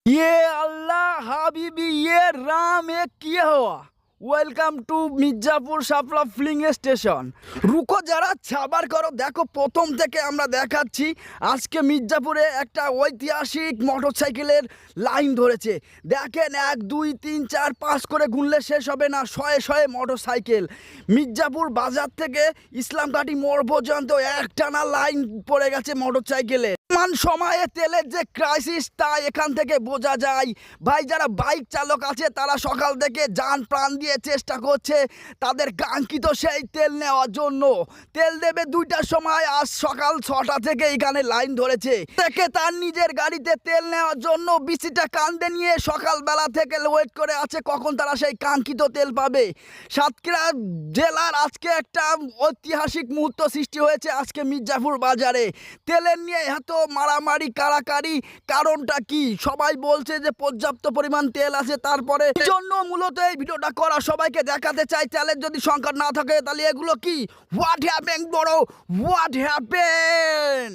ये अल्लाह हाबिबी ये राम ये किया हुआ welcome to Mirzapur Shapla filling station. রুকো যারা ছাবার করো, দেখো প্রথম থেকে আমরা দেখাচ্ছি। আজকে মির্জাপুরে একটা ঐতিহাসিক মোটরসাইকেলের লাইন ধরেছে। দেখেন 1 2 3 4 5 করে গুনলে শেষ হবে না, শয়ে শয়ে মোটরসাইকেল। মির্জাপুর বাজার থেকে ইসলামঘাটি মোড় পর্যন্ত একটানা লাইন পড়ে গেছে মোটরসাইকেলে। সময়ে তেলের যে ক্রাইসিস তা এখান থেকে বোঝা যায়। ভাই যারা বাইক চালক আছে তারা সকাল থেকে যান প্রাণ দিয়ে চেষ্টা করছে তাদের কাঙ্ক্ষিত সেই তেল নেওয়ার জন্য। তেল দেবে 2টার সময়, আজ সকাল 6টা থেকে এখানে লাইন ধরেছে। থেকে তার নিজের গাড়িতে তেল নেওয়ার জন্য বিসিটা কান্দে নিয়ে সকালবেলা থেকে ওয়েট করে আছে কখন তারা সেই কাঙ্ক্ষিত তেল পাবে। সাতক্ষীরা জেলার আজকে একটা ঐতিহাসিক মুহূর্ত সৃষ্টি হয়েছে আজকে মির্জাপুর বাজারে। তেলের নিয়ে এত মারামারি কারাকারি, কারণটা কি? সবাই বলছে যে পর্যাপ্ত পরিমাণ তেল আছে, তারপরে জন্য মূলত এই ভিডিওটা করা। সবাইকে দেখাতে চাই তেলের যদি সংকট না থাকে তাহলে এগুলো কি, হোয়াট হ্যাপেন বড়, হোয়াট হ্যাপেন।